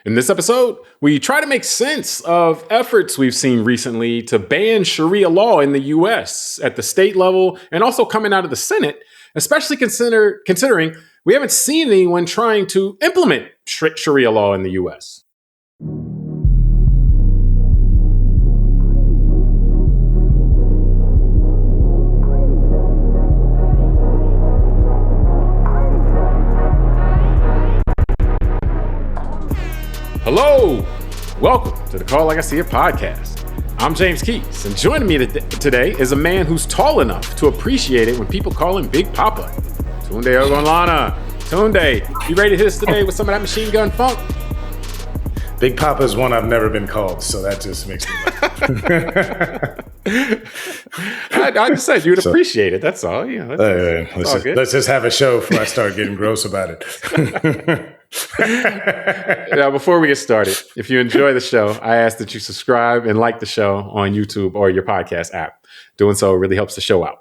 In this episode, we try to make sense of efforts we've seen recently to ban Sharia law in the US at the state level and also coming out of the Senate, especially considering we haven't seen anyone trying to implement strict Sharia law in the US. Hello, welcome to the Call Like I See It podcast. I'm James Keys, and joining me today is a man who's tall enough to appreciate it when people call him Big Papa, Tunde Ogunlana. Tunde, you ready to hit us today with some of that machine gun funk? Big Papa is one I've never been called, so that just makes me laugh. I just said you'd appreciate it. That's all. You know, let's just have a show before I start getting gross about it. Now, before we get started, if you enjoy the show, I ask that you subscribe and like the show on YouTube or your podcast app. Doing so really helps the show out.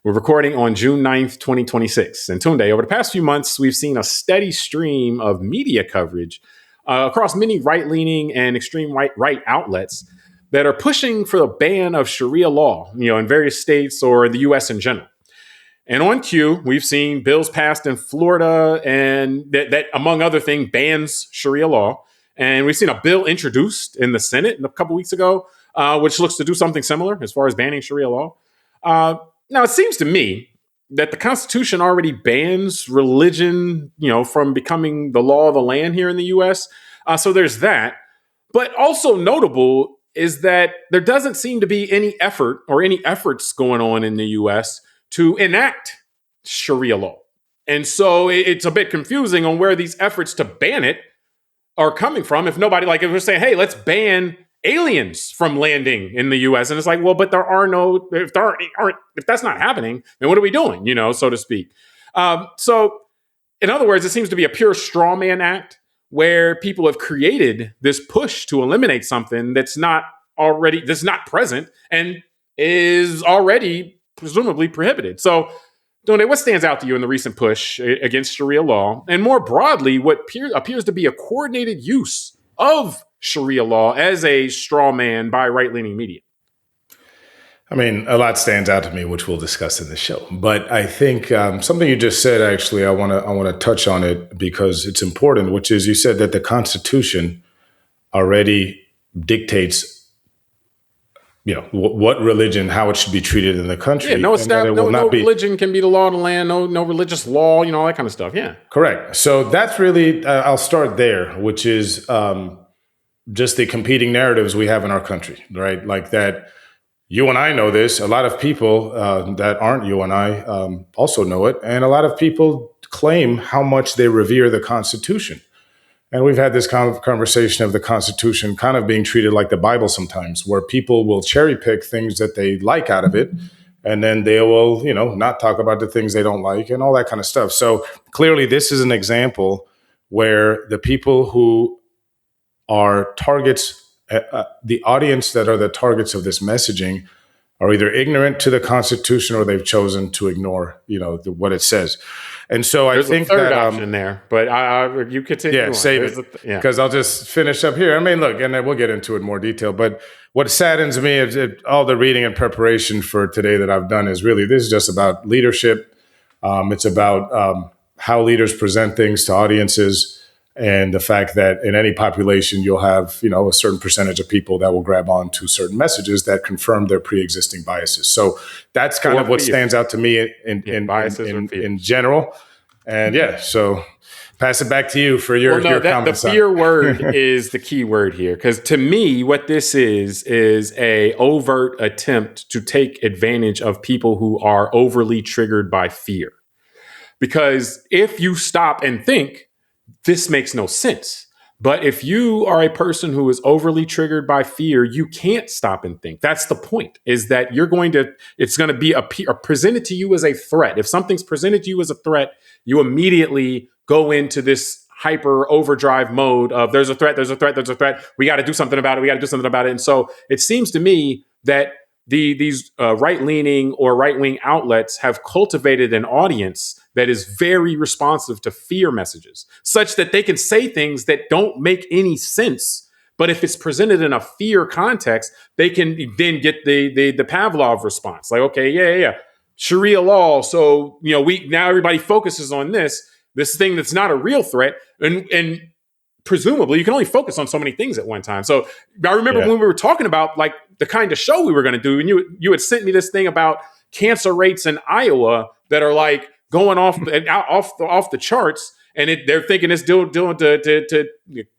We're recording on June 9th, 2026. And Tunde, over the past few months, we've seen a steady stream of media coverage across many right-leaning and extreme right outlets that are pushing for the ban of Sharia law, in various states or the U.S. in general. And on cue, we've seen bills passed in Florida and that among other things, bans Sharia law. And we've seen a bill introduced in the Senate a couple weeks ago, which looks to do something similar as far as banning Sharia law. Now, it seems to me that the Constitution already bans religion, from becoming the law of the land here in the U.S. So there's that. But also notable is that there doesn't seem to be any effort or any efforts going on in the U.S. to enact Sharia law. And so it's a bit confusing on where these efforts to ban it are coming from. If we're saying, hey, let's ban aliens from landing in the U.S. And it's like, well, but if that's not happening, then what are we doing, so to speak? So in other words, it seems to be a pure Strawman act where people have created this push to eliminate something that's not present and is already presumably prohibited. So, Tunde, what stands out to you in the recent push against Sharia law, and more broadly, what appears to be a coordinated use of Sharia law as a straw man by right-leaning media? I mean, a lot stands out to me, which we'll discuss in the show. But I think something you just said, actually, I want to touch on it because it's important, which is you said that the Constitution already dictates what religion, how it should be treated in the country. Yeah, no religion can be the law of the land, no religious law, all that kind of stuff. Yeah. Correct. So that's really, I'll start there, which is just the competing narratives we have in our country, right? Like that, you and I know this. A lot of people that aren't you and I also know it. And a lot of people claim how much they revere the Constitution. And we've had this kind of conversation of the Constitution kind of being treated like the Bible sometimes, where people will cherry pick things that they like out of it. And then they will, not talk about the things they don't like and all that kind of stuff. So clearly, this is an example where the people who are targets, the audience that are the targets of this messaging are either ignorant to the Constitution or they've chosen to ignore, what it says. And so There's I think a third that option there, but you continue. Yeah, save it because I'll just finish up here. I mean, look, and then we'll get into it in more detail. But what saddens me is all the reading and preparation for today that I've done is really this is just about leadership. It's about how leaders present things to audiences. And the fact that in any population, you'll have, a certain percentage of people that will grab on to certain messages that confirm their pre-existing biases. So that's kind of what stands out to me in general. And so pass it back to you for your comments. The fear word is the key word here, because to me, what this is a overt attempt to take advantage of people who are overly triggered by fear. Because if you stop and think, this makes no sense. But if you are a person who is overly triggered by fear, you can't stop and think. That's the point, is that it's going to be presented to you as a threat. If something's presented to you as a threat, you immediately go into this hyper overdrive mode of there's a threat. We got to do something about it. And so it seems to me that these right-leaning or right-wing outlets have cultivated an audience that is very responsive to fear messages, such that they can say things that don't make any sense. But if it's presented in a fear context, they can then get the Pavlov response. Like, okay, yeah. Sharia law. So, we now everybody focuses on this thing that's not a real threat. And presumably you can only focus on so many things at one time. So I remember when we were talking about like the kind of show we were going to do, and you had sent me this thing about cancer rates in Iowa that are like going off the charts. And they're thinking it's due to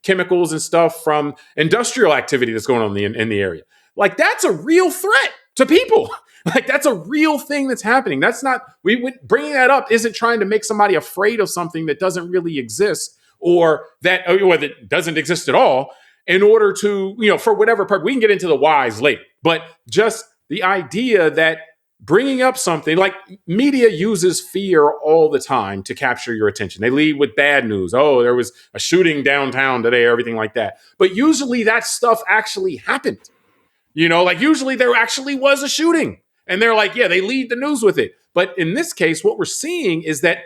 chemicals and stuff from industrial activity that's going on in the area. Like, that's a real threat to people. Like, that's a real thing that's happening. That's not, bringing that up isn't trying to make somebody afraid of something that doesn't really exist or that doesn't exist at all in order to, for whatever purpose. We can get into the whys later. But just the idea that bringing up something like media uses fear all the time to capture your attention. They lead with bad news. Oh, there was a shooting downtown today, everything like that. But usually that stuff actually happened. Like usually there actually was a shooting. And they're like, yeah, they lead the news with it. But in this case, what we're seeing is that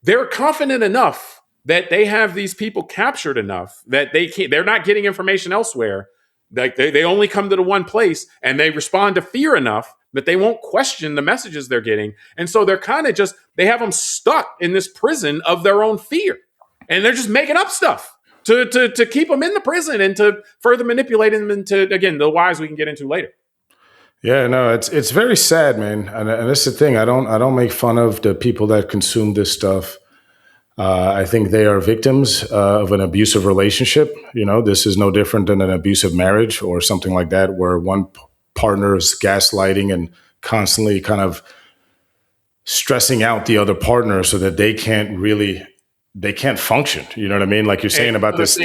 they're confident enough that they have these people captured enough that they're not getting information elsewhere. Like they only come to the one place, and they respond to fear enough that they won't question the messages they're getting. And so they're kind of they have them stuck in this prison of their own fear. And they're just making up stuff to keep them in the prison and to further manipulate them into, again, the whys we can get into later. Yeah, no, it's very sad, man. And that's the thing. I don't make fun of the people that consume this stuff. I think they are victims of an abusive relationship. This is no different than an abusive marriage or something like that, where one partner is gaslighting and constantly kind of stressing out the other partner so that they can't function. You know what I mean? Like you're saying about this.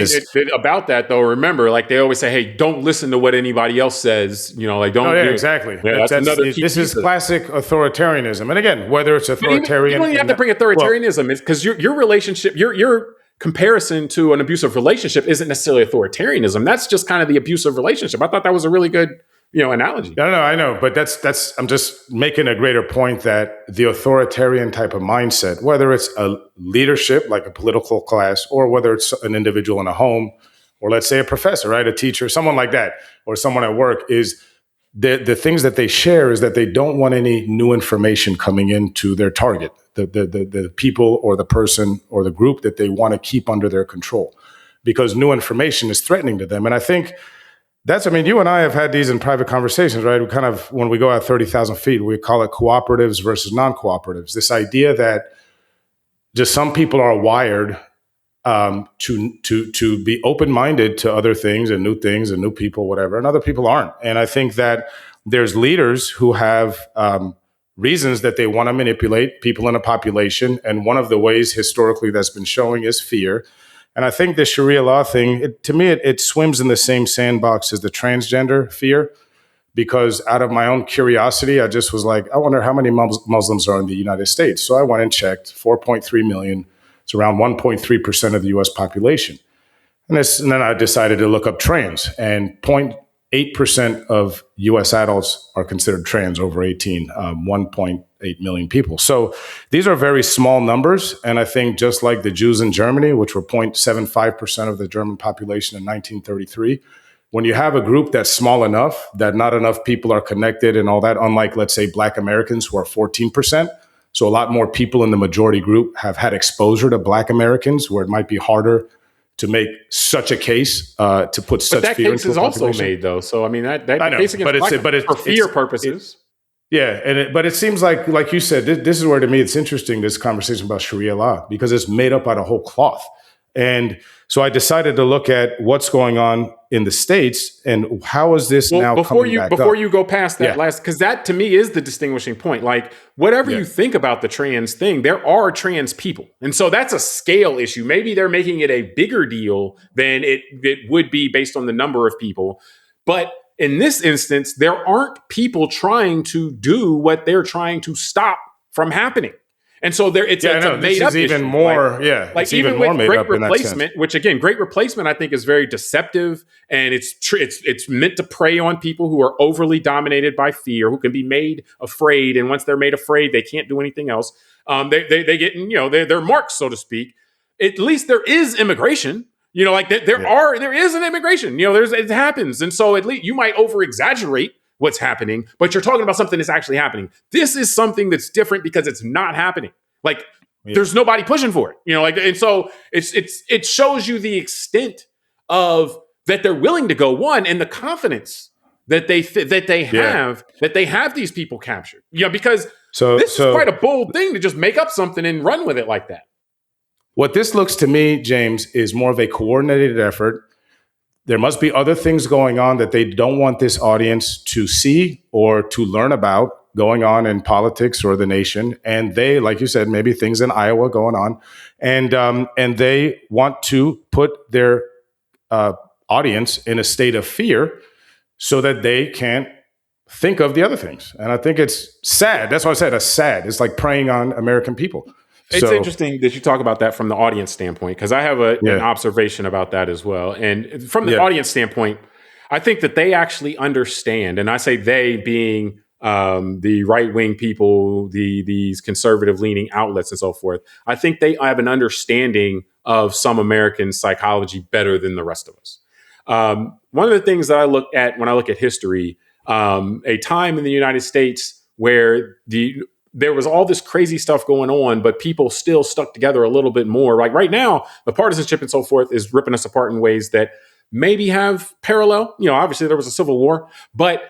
About that though, remember, like they always say, hey, don't listen to what anybody else says. Like don't. Oh yeah, exactly. Yeah, this is classic authoritarianism. And again, whether it's authoritarian, you don't even have to bring authoritarianism, because your relationship, your comparison to an abusive relationship isn't necessarily authoritarianism. That's just kind of the abusive relationship. I thought that was a really good analogy. No, I know, but that's I'm just making a greater point that the authoritarian type of mindset, whether it's a leadership like a political class, or whether it's an individual in a home, or let's say a professor, right, a teacher, someone like that, or someone at work, is the things that they share is that they don't want any new information coming into their target, the people or the person or the group that they want to keep under their control, because new information is threatening to them. And I think you and I have had these in private conversations, right? We kind of, when we go out 30,000 feet, we call it cooperatives versus non-cooperatives. This idea that just some people are wired to be open-minded to other things and new people, whatever, and other people aren't. And I think that there's leaders who have reasons that they want to manipulate people in a population. And one of the ways historically that's been showing is fear. And I think the Sharia law thing, to me, it swims in the same sandbox as the transgender fear, because out of my own curiosity, I just was like, I wonder how many Muslims are in the United States. So I went and checked, 4.3 million. It's around 1.3% of the U.S. population. And then I decided to look up trans, and 0.8% of U.S. adults are considered trans over 18, 1.8 million people. So these are very small numbers. And I think just like the Jews in Germany, which were 0.75% of the German population in 1933, when you have a group that's small enough that not enough people are connected and all that, unlike, let's say, Black Americans who are 14%. So a lot more people in the majority group have had exposure to Black Americans, where it might be harder to make such a case to put such fear into the population. But that case is also made, though. So, I mean, that case against Black for fear purposes. But it seems like you said, this is where, to me, it's interesting, this conversation about Sharia law, because it's made up out of whole cloth. And so I decided to look at what's going on in the States and how is this now coming back up. Before you go past that because that to me is the distinguishing point. Like, whatever you think about the trans thing, there are trans people. And so that's a scale issue. Maybe they're making it a bigger deal than it would be based on the number of people. But in this instance, there aren't people trying to do what they're trying to stop from happening. And so it's a made up even issue. more, like it's even more made Great up in that sense. Replacement, which again, Great Replacement, I think is very deceptive, and it's meant to prey on people who are overly dominated by fear, who can be made afraid, and once they're made afraid, they can't do anything else. They get, they're marked, so to speak. At least there is immigration. There is an immigration. It happens, and so at least you might over exaggerate what's happening, but you're talking about something that's actually happening. This is something that's different because it's not happening. There's nobody pushing for it, and so it shows you the extent of that they're willing to go and the confidence that they have these people captured. Because this is quite a bold thing to just make up something and run with it like that. What this looks to me, James, is more of a coordinated effort. There must be other things going on that they don't want this audience to see or to learn about going on in politics or the nation. And they, like you said, maybe things in Iowa going on. And they want to put their audience in a state of fear so that they can't think of the other things. And I think it's sad. That's why I said it's sad. It's like preying on American people. It's interesting that you talk about that from the audience standpoint, because I have an observation about that as well. And from the audience standpoint, I think that they actually understand, and I say they being the right-wing people, these conservative-leaning outlets and so forth. I think they have an understanding of some American psychology better than the rest of us. One of the things that I look at when I look at history, a time in the United States where there was all this crazy stuff going on, but people still stuck together a little bit more. Like right now, the partisanship and so forth is ripping us apart in ways that maybe have parallel. Obviously there was a civil war, but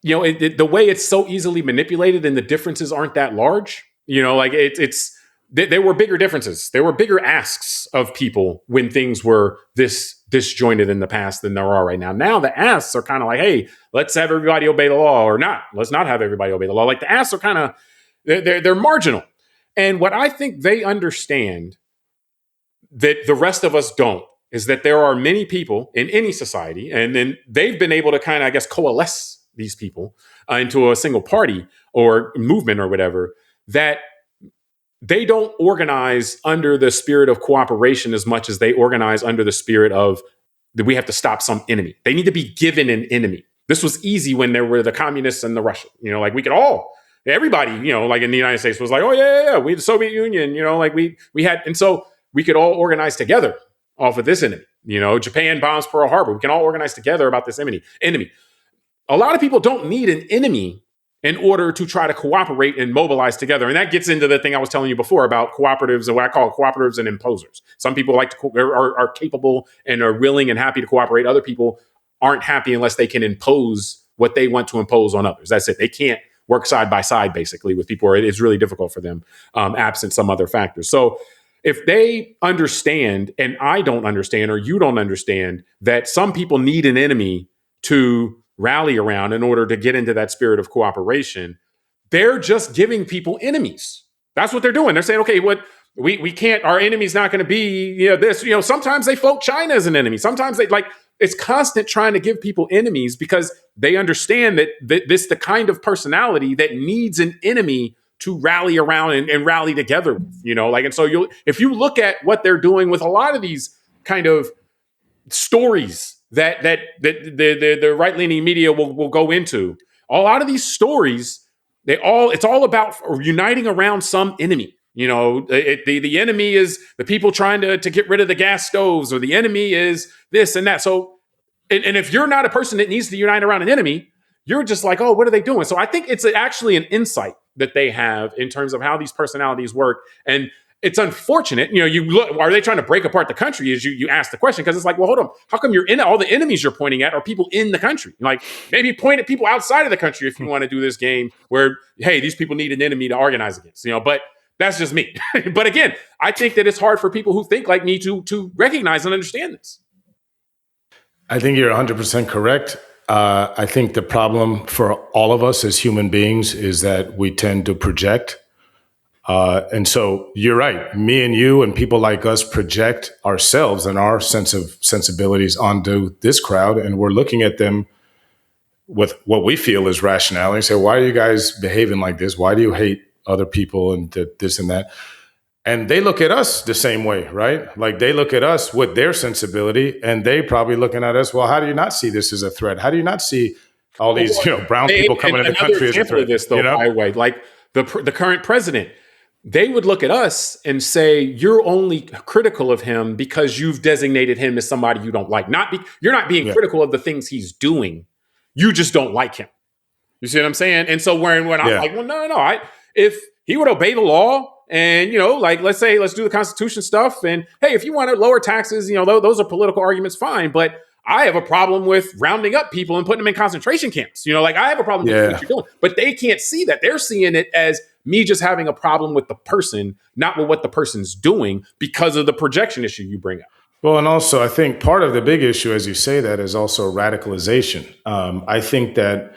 the way it's so easily manipulated and the differences aren't that large. There were bigger differences. There were bigger asks of people when things were this disjointed in the past than there are right now. Now the asks are kind of like, hey, let's have everybody obey the law, or not. Let's not have everybody obey the law. Like the asks are kind of they're marginal. And what I think they understand that the rest of us don't is that there are many people in any society, and then they've been able to kind of, I guess, coalesce these people into a single party or movement or whatever, that they don't organize under the spirit of cooperation as much as they organize under the spirit of that we have to stop some enemy. They need to be given an enemy. This was easy when there were the communists and the Russians. We could all, everybody, like in the United States was like, oh yeah, we the Soviet Union, we had, and so we could all organize together off of this enemy. Japan bombs Pearl Harbor. We can all organize together about this enemy. A lot of people don't need an enemy in order to try to cooperate and mobilize together. And that gets into the thing I was telling you before about cooperatives, and what I call cooperatives and imposers. Some people are capable and are willing and happy to cooperate. Other people aren't happy unless they can impose what they want to impose on others. That's it. They can't work side by side, basically, with people, or it's really difficult for them, absent some other factors. So if they understand, and I don't understand, or you don't understand, that some people need an enemy to rally around in order to get into that spirit of cooperation, they're just giving people enemies. That's what they're doing. They're saying, okay, what we can't, our enemy's not going to be this. Sometimes they float China as an enemy. Sometimes they it's constant trying to give people enemies because they understand that this the kind of personality that needs an enemy to rally around and rally together with, and so if you look at what they're doing with a lot of these kind of stories that the right-leaning media will go into, a lot of these stories, it's all about uniting around some enemy. The enemy is the people trying to get rid of the gas stoves, or the enemy is this and that. So, and if you're not a person that needs to unite around an enemy, you're just like, oh, what are they doing? So I think it's actually an insight that they have in terms of how these personalities work. And it's unfortunate, you look, are they trying to break apart the country? As you ask the question, because it's like, well, hold on, how come you're in all the enemies you're pointing at are people in the country? Like, maybe point at people outside of the country if you want to do this game where, hey, these people need an enemy to organize against, but that's just me. But again, I think that it's hard for people who think like me to recognize and understand this. I think you're 100% correct. I think the problem for all of us as human beings is that we tend to project. And so you're right. Me and you and people like us project ourselves and our sensibilities onto this crowd. And we're looking at them with what we feel is rationality. Say, why are you guys behaving like this? Why do you hate other people and this and that. And they look at us the same way, right? Like they look at us with their sensibility, and they probably looking at us, well, how do you not see this as a threat? How do you not see all these, brown people coming into the country as a threat? Of this, though, by the way, like the current president, they would look at us and say, you're only critical of him because you've designated him as somebody you don't like. You're not being critical of the things he's doing. You just don't like him. You see what I'm saying? And so when I'm like, well, no. If he would obey the law and, like, let's do the Constitution stuff. And hey, if you want to lower taxes, those are political arguments, fine. But I have a problem with rounding up people and putting them in concentration camps. I have a problem with what you're doing. But they can't see that. They're seeing it as me just having a problem with the person, not with what the person's doing because of the projection issue you bring up. Well, and also I think part of the big issue, as you say that, is also radicalization. I think that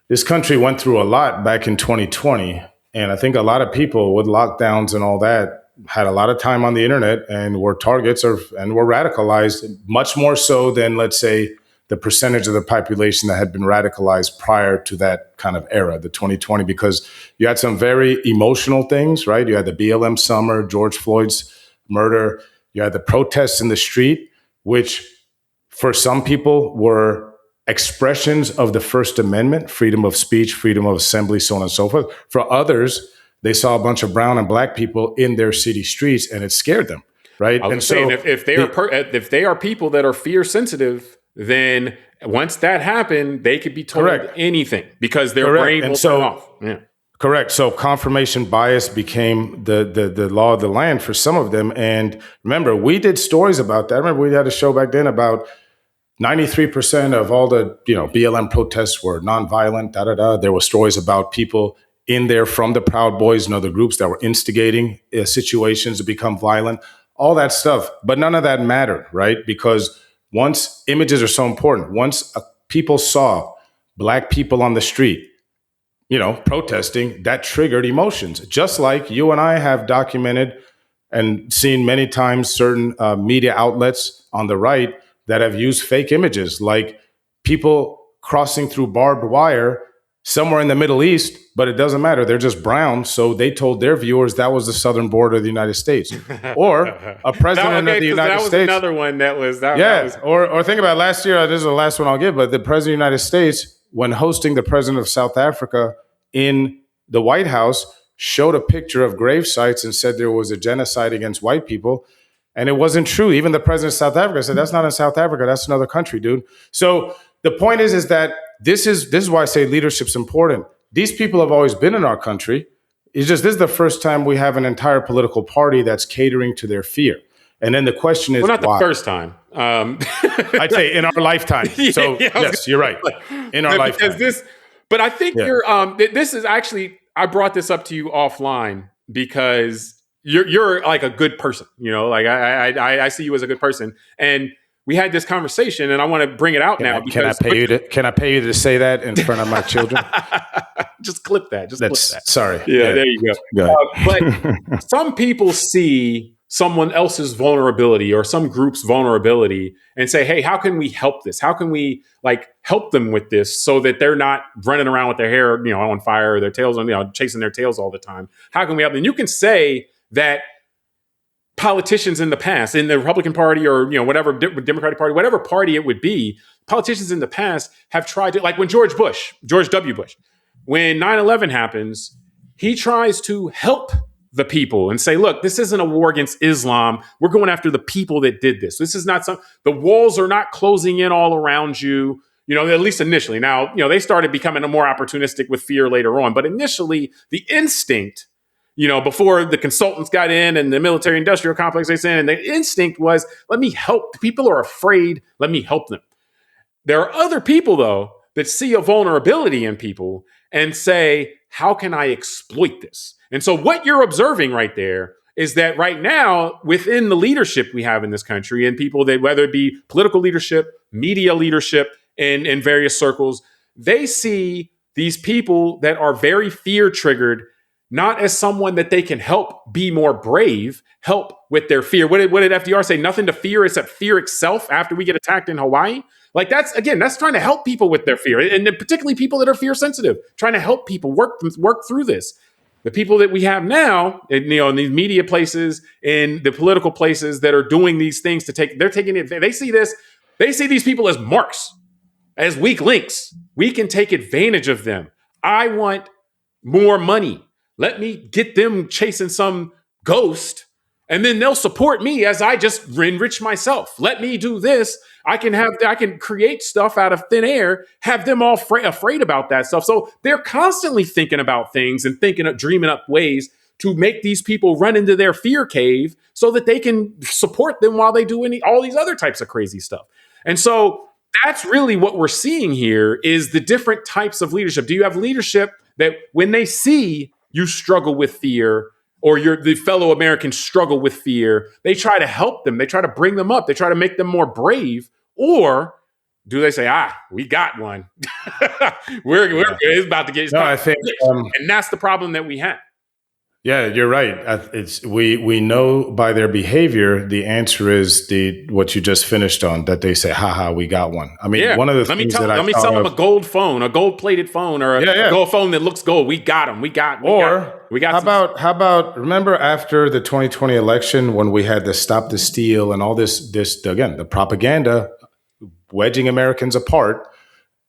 this country went through a lot back in 2020. And I think a lot of people with lockdowns and all that had a lot of time on the internet and were targets and were radicalized much more so than, let's say, the percentage of the population that had been radicalized prior to that kind of era, the 2020, because you had some very emotional things, right? You had the BLM summer, George Floyd's murder. You had the protests in the street, which for some people were expressions of the First Amendment, freedom of speech, freedom of assembly, so on and so forth. For others, they saw a bunch of brown and black people in their city streets, and it scared them, right? And so if they are people that are fear sensitive, then once that happened, they could be told anything because their brain will turn off. Yeah. Correct. So confirmation bias became the law of the land for some of them. And remember, we did stories about that. I remember we had a show back then about 93% of all the BLM protests were nonviolent. There were stories about people in there from the Proud Boys and other groups that were instigating situations to become violent. All that stuff, but none of that mattered, right? Because once images are so important, once people saw black people on the street, protesting, that triggered emotions. Just like you and I have documented and seen many times certain media outlets on the right that have used fake images, like people crossing through barbed wire somewhere in the Middle East, but it doesn't matter. They're just brown. So they told their viewers that was the southern border of the United States. Or a president of the United States. That was another one that was... Or think about last year, this is the last one I'll give, but the president of the United States, when hosting the president of South Africa in the White House, showed a picture of grave sites and said there was a genocide against white people. And it wasn't true. Even the president of South Africa said, that's not in South Africa. That's another country, dude. So the point is that this is why I say leadership's important. These people have always been in our country. It's just this is the first time we have an entire political party that's catering to their fear. And then the question is, not why? The first time. I'd say in our lifetime. So yes, you're right. In our lifetime. But I think this is actually, I brought this up to you offline because you're like a good person, like I see you as a good person. And we had this conversation and I want to bring it out now. Can I pay you to say that in front of my children? Just clip that. Clip that. Sorry. Yeah, there you go. But some people see someone else's vulnerability or some group's vulnerability and say, hey, how can we help this? How can we help them with this so that they're not running around with their hair, on fire or their tails on, chasing their tails all the time? How can we help them? And you can say that politicians in the past, in the Republican Party or, whatever, Democratic Party, whatever party it would be, politicians in the past have tried to, like when George W. Bush, when 9/11 happens, he tries to help the people and say, look, this isn't a war against Islam. We're going after the people that did this. This is not the walls are not closing in all around you, at least initially. Now, they started becoming more opportunistic with fear later on. But initially, the instinct, before the consultants got in and the military industrial complex they in, and the instinct was, let me help. People are afraid. Let me help them. There are other people, though, that see a vulnerability in people and say, how can I exploit this? And so what you're observing right there is that right now, within the leadership we have in this country and people that, whether it be political leadership, media leadership in various circles, they see these people that are very fear triggered, not as someone that they can help be more brave, help with their fear. What did FDR say? Nothing to fear except fear itself after we get attacked in Hawaii. That's trying to help people with their fear. And particularly people that are fear sensitive, trying to help people work through this. The people that we have now, in these media places, in the political places that are doing these things they're taking it. They see these people as marks, as weak links. We can take advantage of them. I want more money. Let me get them chasing some ghost, and then they'll support me as I just enrich myself. Let me do this. I can create stuff out of thin air, have them all afraid about that stuff. So they're constantly thinking about things and dreaming up ways to make these people run into their fear cave so that they can support them while they do all these other types of crazy stuff. And so that's really what we're seeing here is the different types of leadership. Do you have leadership that when they see you struggle with fear, or the fellow Americans struggle with fear, they try to help them, they try to bring them up, they try to make them more brave? Or do they say, we got one. It's about to get... I think... and that's the problem that we have. Yeah, you're right. We know by their behavior, the answer is what you just finished on, that they say, we got one. I mean, one of the things that let me sell them a gold phone, a gold-plated phone, or a gold phone that looks gold. We got them. How about, remember after the 2020 election when we had the Stop the Steal and all this, again, the propaganda wedging Americans apart,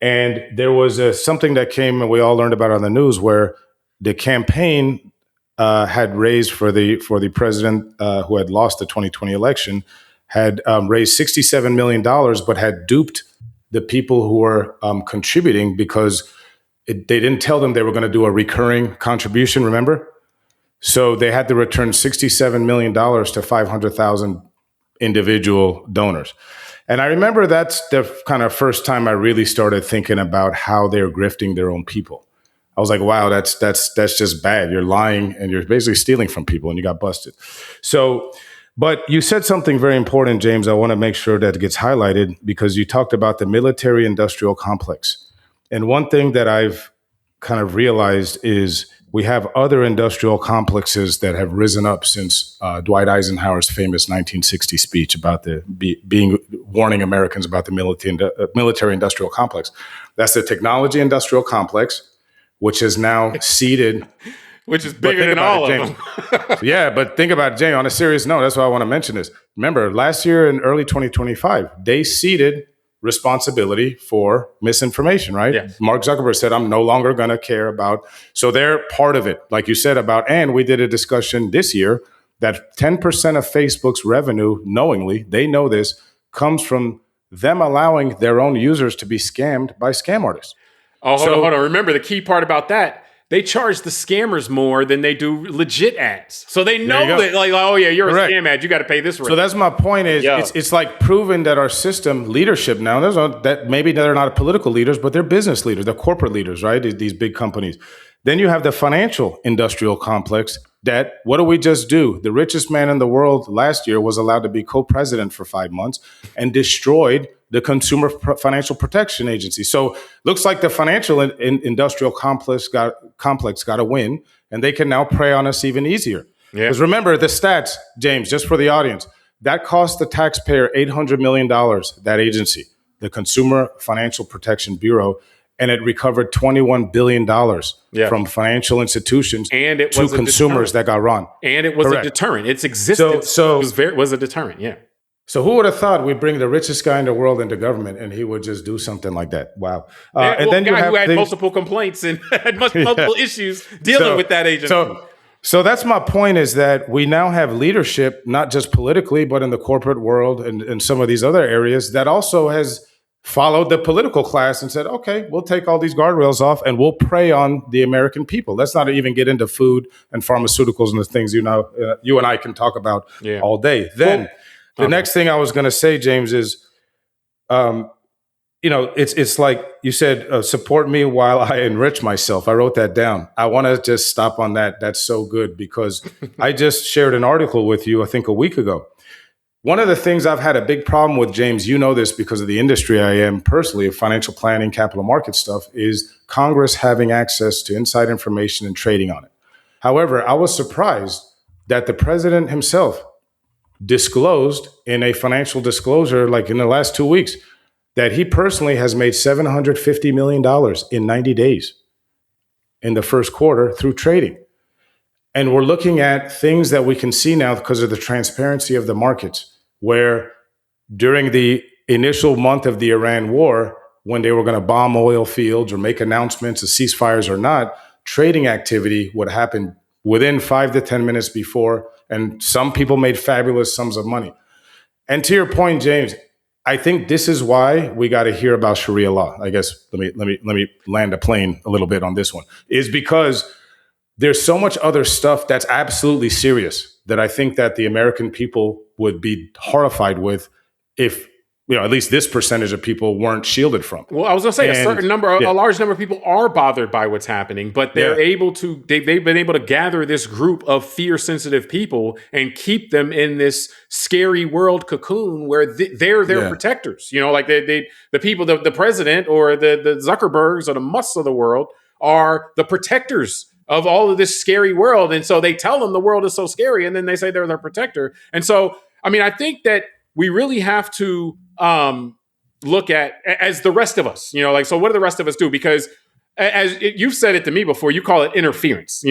and there was something that came and we all learned about on the news where the campaign had raised for the president who had lost the 2020 election, had raised $67 million, but had duped the people who were contributing because they didn't tell them they were going to do a recurring contribution, remember? So they had to return $67 million to 500,000 individual donors. And I remember that's the kind of first time I really started thinking about how they're grifting their own people. I was like, wow, that's just bad. You're lying and you're basically stealing from people, and you got busted. So, but you said something very important, James. I want to make sure that gets highlighted because you talked about the military industrial complex. And one thing that I've kind of realized is we have other industrial complexes that have risen up since Dwight Eisenhower's famous 1960 speech about warning Americans about the military industrial complex. That's the technology industrial complex, which is now seeded. Which is bigger than all of them. Yeah, but think about it, Jay, on a serious note, that's why I want to mention this. Remember, last year in early 2025, they ceded responsibility for misinformation, right? Yes. Mark Zuckerberg said, I'm no longer going to care about. So they're part of it, like you said and we did a discussion this year that 10% of Facebook's revenue, knowingly, they know this, comes from them allowing their own users to be scammed by scam artists. Oh, hold on. Remember the key part about that. They charge the scammers more than they do legit ads. So they know that, you're Correct. A scam ad. You got to pay this rate. So that's my point is it's like proving that our system leadership now, that maybe they're not political leaders, but they're business leaders. They're corporate leaders, right? These big companies. Then you have the financial industrial complex that, what do we just do? The richest man in the world last year was allowed to be co-president for 5 months and destroyed the Consumer Financial Protection Agency. So looks like the financial industrial complex got a win, and they can now prey on us even easier. Because remember the stats, James, just for the audience, that cost the taxpayer $800 million, that agency, the Consumer Financial Protection Bureau, and it recovered $21 billion from financial institutions to consumers that got wrong. And it was Correct. A deterrent. Its existence was a deterrent, yeah. So who would have thought we'd bring the richest guy in the world into government and he would just do something like that? Wow. And then you have who had multiple complaints and had multiple issues dealing with that agency. So that's my point, is that we now have leadership, not just politically, but in the corporate world and some of these other areas that also has followed the political class and said, okay, we'll take all these guardrails off and we'll prey on the American people. Let's not even get into food and pharmaceuticals and the things, you and I can talk about all day. Then the next thing I was going to say, James, is, it's like you said, support me while I enrich myself. I wrote that down. I want to just stop on that. That's so good because I just shared an article with you, I think a week ago. One of the things I've had a big problem with, James, you know this because of the industry I am personally, of financial planning, capital market stuff, is Congress having access to inside information and trading on it. However, I was surprised that the president himself disclosed in a financial disclosure, like in the last 2 weeks, that he personally has made $750 million in 90 days in the first quarter through trading. And we're looking at things that we can see now because of the transparency of the markets, where during the initial month of the Iran war, when they were going to bomb oil fields or make announcements of ceasefires or not, trading activity would happen within 5 to 10 minutes before. And some people made fabulous sums of money. And to your point, James, I think this is why we got to hear about Sharia law. I guess let me land a plane a little bit on this one, is because there's so much other stuff that's absolutely serious that I think that the American people would be horrified with if, at least this percentage of people weren't shielded from. Well, I was going to say a large number of people are bothered by what's happening, but they've been able to gather this group of fear sensitive people and keep them in this scary world cocoon where they're their protectors. Like the people, the president or the Zuckerbergs or the Musks of the world are the protectors of all of this scary world. And so they tell them the world is so scary, and then they say they're their protector. And so, I think that we really have to look at as the rest of us, so what do the rest of us do? Because you've said it to me before, you call it interference.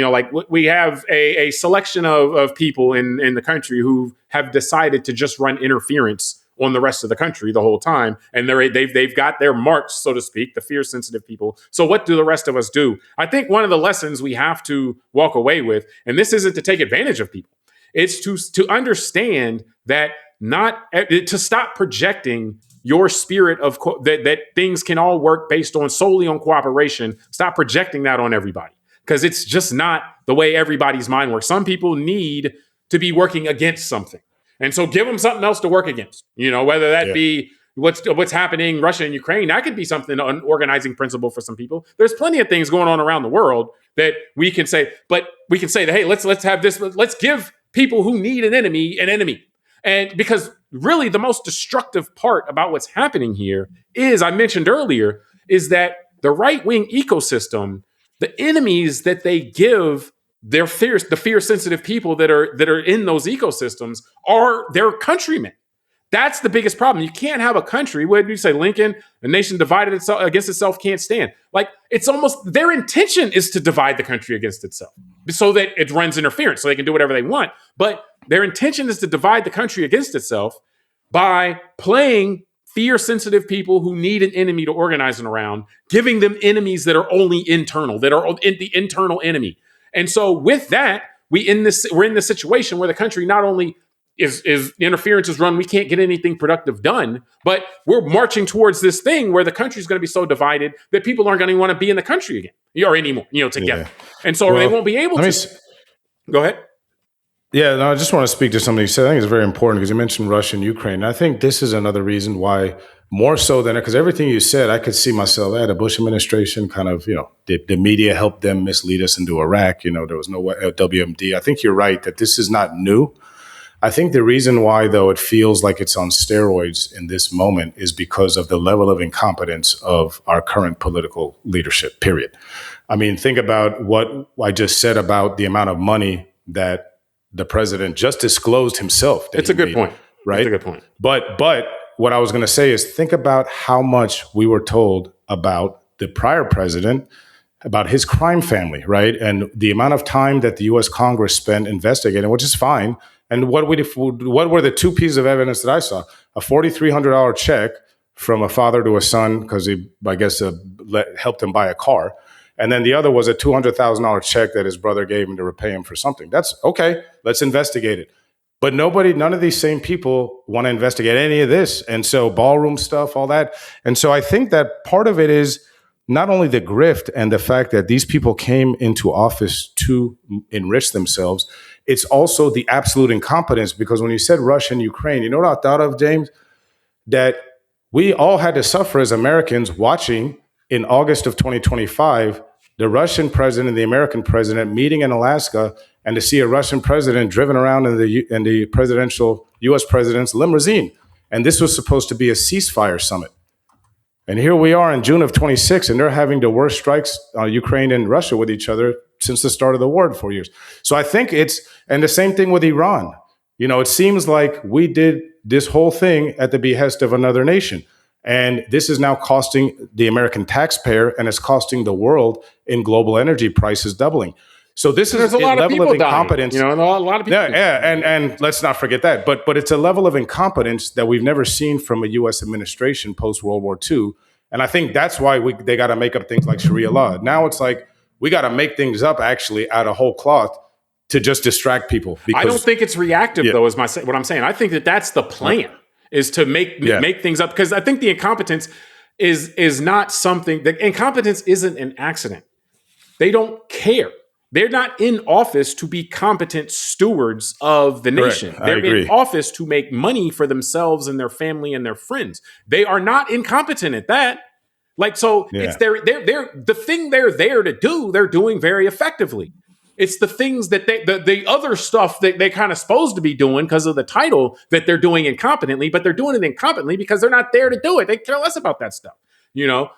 We have a selection of people in the country who have decided to just run interference on the rest of the country the whole time. And they've got their marks, so to speak, the fear sensitive people. So what do the rest of us do? I think one of the lessons we have to walk away with, and this isn't to take advantage of people, it's to understand that to stop projecting your spirit of that things can all work based on solely on cooperation. Stop projecting that on everybody, because it's just not the way everybody's mind works. Some people need to be working against something. And so give them something else to work against, whether that be what's happening, Russia and Ukraine. That could be something, an organizing principle for some people. There's plenty of things going on around the world that we can say, but we can say that, hey, let's have this. Let's give people who need an enemy. And because really the most destructive part about what's happening here is, I mentioned earlier, is that the right-wing ecosystem, the enemies that they give the fear-sensitive people that are in those ecosystems are their countrymen. That's the biggest problem. You can't have a country, what did you say, Lincoln? A nation divided itself against itself can't stand. It's almost, their intention is to divide the country against itself so that it runs interference, so they can do whatever they want. But their intention is to divide the country against itself by playing fear-sensitive people who need an enemy to organize around, giving them enemies that are only internal, that are the internal enemy. And so with that, we're in this situation where the country not only is interference is run, we can't get anything productive done, but we're marching towards this thing where the country is going to be so divided that people aren't going to want to be in the country again or anymore, together. Yeah. And so they won't be able to. Go ahead. Yeah, no, I just want to speak to something you said. I think it's very important because you mentioned Russia and Ukraine. And I think this is another reason why, more so than, because everything you said, I could see myself at the Bush administration kind of, the media helped them mislead us into Iraq. There was no WMD. I think you're right that this is not new. I think the reason why, though, it feels like it's on steroids in this moment is because of the level of incompetence of our current political leadership, period. Think about what I just said about the amount of money that the president just disclosed himself. It's a good point. Right? It's a good point. But what I was going to say is, think about how much we were told about the prior president, about his crime family, right? And the amount of time that the U.S. Congress spent investigating, which is fine. And what were the two pieces of evidence that I saw? A $4,300 check from a father to a son because he, I guess, helped him buy a car. And then the other was a $200,000 check that his brother gave him to repay him for something. That's okay. Let's investigate it. But none of these same people want to investigate any of this. And so ballroom stuff, all that. And so I think that part of it is not only the grift and the fact that these people came into office to enrich themselves, it's also the absolute incompetence. Because when you said Russia and Ukraine, you know what I thought of, James? That we all had to suffer as Americans watching in August of 2025, the Russian president and the American president meeting in Alaska, and to see a Russian president driven around in the presidential U.S. president's limousine. And this was supposed to be a ceasefire summit. And here we are in June of 26, and they're having the worst strikes, Ukraine and Russia, with each other since the start of the war in 4 years. So I think and the same thing with Iran. It seems like we did this whole thing at the behest of another nation. And this is now costing the American taxpayer, and it's costing the world in global energy prices doubling. So this is There's a lot of level people of incompetence. dying, and a lot of people. And let's not forget that. But it's a level of incompetence that we've never seen from a U.S. administration post World War II. And I think that's why they got to make up things like Sharia law. Now it's like we got to make things up actually out of whole cloth to just distract people. I don't think it's reactive though. Is what I'm saying. I think that's the plan is to make things up, because I think the incompetence is not something. The incompetence isn't an accident. They don't care. They're not in office to be competent stewards of the nation. They're in office to make money for themselves and their family and their friends. They are not incompetent at that. It's the thing they're there to do, they're doing very effectively. It's the things that the other stuff that they kind of supposed to be doing because of the title that they're doing incompetently, but they're doing it incompetently because they're not there to do it. They care less about that stuff,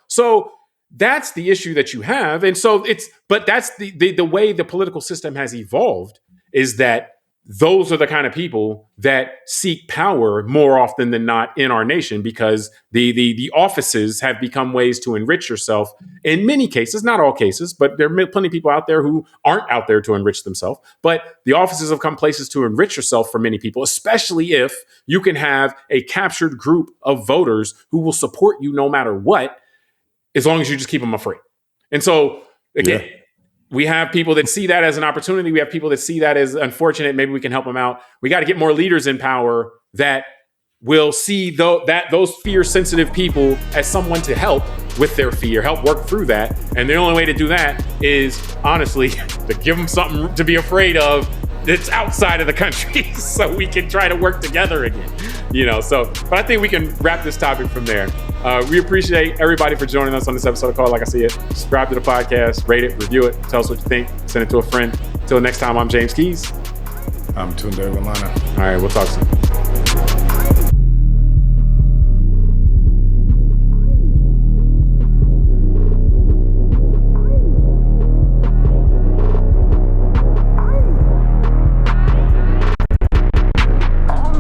So that's the issue that you have. And so but that's the way the political system has evolved, is that those are the kind of people that seek power more often than not in our nation, because the offices have become ways to enrich yourself in many cases, not all cases, but there are plenty of people out there who aren't out there to enrich themselves. But the offices have become places to enrich yourself for many people, especially if you can have a captured group of voters who will support you no matter what, as long as you just keep them afraid. And so, again, we have people that see that as an opportunity. We have people that see that as unfortunate. Maybe we can help them out. We got to get more leaders in power that will see those fear-sensitive people as someone to help with their fear, help work through that. And the only way to do that is, honestly, to give them something to be afraid of that's outside of the country so we can try to work together again, but I think we can wrap this topic from there. We appreciate everybody for joining us on this episode of Call Like I See It. Subscribe to the podcast, rate it, review it, tell us what you think, send it to a friend. Till next time, I'm James Keys. I'm Tunde Ogunlana. All right, we'll talk soon.